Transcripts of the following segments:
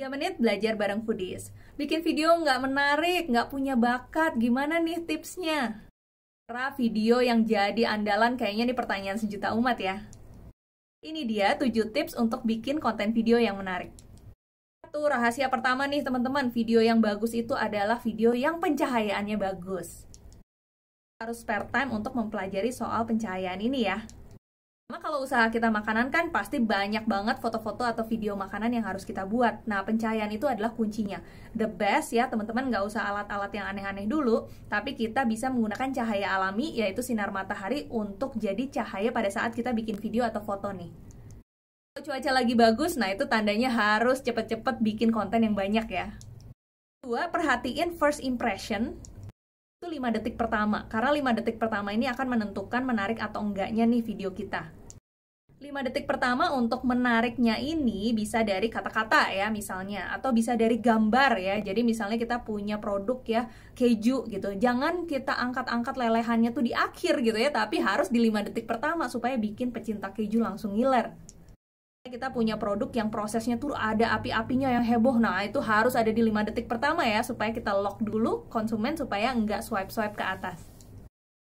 3 menit belajar bareng Foodies. Bikin video nggak menarik, nggak punya bakat, gimana nih tipsnya? Karena video yang jadi andalan kayaknya nih pertanyaan sejuta umat ya. Ini dia 7 tips untuk bikin konten video yang menarik. Satu, rahasia pertama nih teman-teman, video yang bagus itu adalah video yang pencahayaannya bagus. Harus spare time untuk mempelajari soal pencahayaan ini ya. Karena kalau usaha kita makanan kan pasti banyak banget foto-foto atau video makanan yang harus kita buat. Nah, pencahayaan itu adalah kuncinya. The best ya, teman-teman nggak usah alat-alat yang aneh-aneh dulu, tapi kita bisa menggunakan cahaya alami, yaitu sinar matahari untuk jadi cahaya pada saat kita bikin video atau foto nih. Kalau cuaca lagi bagus, nah itu tandanya harus cepet-cepet bikin konten yang banyak ya. 2, perhatiin first impression. Itu 5 detik pertama, karena 5 detik pertama ini akan menentukan menarik atau enggaknya nih video kita. 5 detik pertama untuk menariknya ini bisa dari kata-kata ya misalnya, atau bisa dari gambar ya. Jadi misalnya kita punya produk ya, keju gitu, jangan kita angkat-angkat lelehannya tuh di akhir gitu ya, tapi harus di 5 detik pertama supaya bikin pecinta keju langsung ngiler. Kita punya produk yang prosesnya tuh ada api-apinya yang heboh, nah itu harus ada di 5 detik pertama ya, supaya kita lock dulu konsumen supaya nggak swipe-swipe ke atas.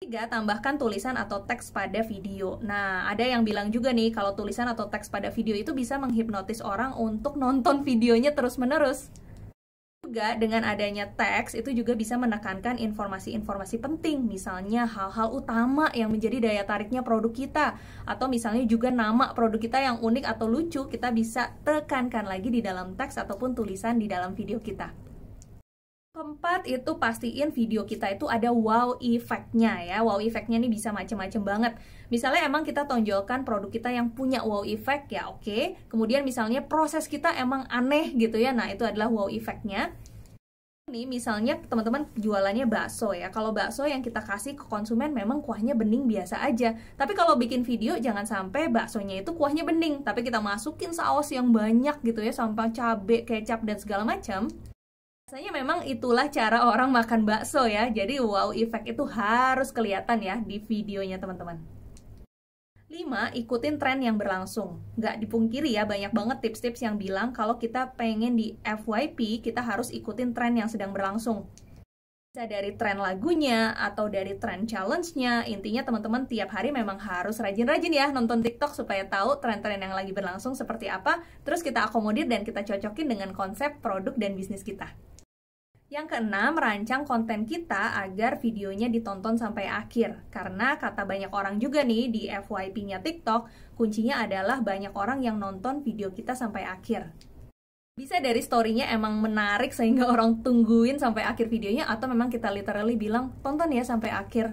3, tambahkan tulisan atau teks pada video. Nah, ada yang bilang juga nih, kalau tulisan atau teks pada video itu bisa menghipnotis orang untuk nonton videonya terus-menerus. Juga dengan adanya teks, itu juga bisa menekankan informasi-informasi penting, misalnya hal-hal utama yang menjadi daya tariknya produk kita, atau misalnya juga nama produk kita yang unik atau lucu, kita bisa tekankan lagi di dalam teks ataupun tulisan di dalam video kita. Keempat, itu pastiin video kita itu ada wow effect-nya ya. Wow effect-nya ini bisa macam-macam banget. Misalnya emang kita tonjolkan produk kita yang punya wow effect ya oke. Kemudian misalnya proses kita emang aneh gitu ya. Nah, itu adalah wow effect-nya. Ini misalnya teman-teman jualannya bakso ya. Kalau bakso yang kita kasih ke konsumen memang kuahnya bening biasa aja. Tapi kalau bikin video jangan sampai baksonya itu kuahnya bening, tapi kita masukin saus yang banyak gitu ya, sampai cabai, kecap dan segala macam. Biasanya memang itulah cara orang makan bakso ya. Jadi wow effect itu harus kelihatan ya di videonya teman-teman. 5, ikutin tren yang berlangsung. Nggak dipungkiri ya, banyak banget tips-tips yang bilang kalau kita pengen di FYP, kita harus ikutin tren yang sedang berlangsung. Bisa dari tren lagunya atau dari tren challenge-nya. Intinya teman-teman tiap hari memang harus rajin-rajin ya nonton TikTok supaya tahu tren-tren yang lagi berlangsung seperti apa. Terus kita akomodir dan kita cocokin dengan konsep produk dan bisnis kita. Yang keenam, rancang konten kita agar videonya ditonton sampai akhir. Karena kata banyak orang juga nih di FYP-nya TikTok, kuncinya adalah banyak orang yang nonton video kita sampai akhir. Bisa dari story-nya emang menarik sehingga orang tungguin sampai akhir videonya, atau memang kita literally bilang, tonton ya sampai akhir.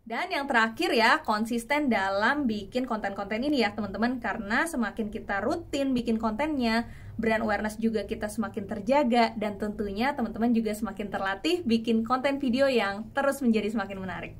Dan yang terakhir ya, konsisten dalam bikin konten-konten ini ya teman-teman. Karena semakin kita rutin bikin kontennya, brand awareness juga kita semakin terjaga. Dan tentunya teman-teman juga semakin terlatih bikin konten video yang terus menjadi semakin menarik.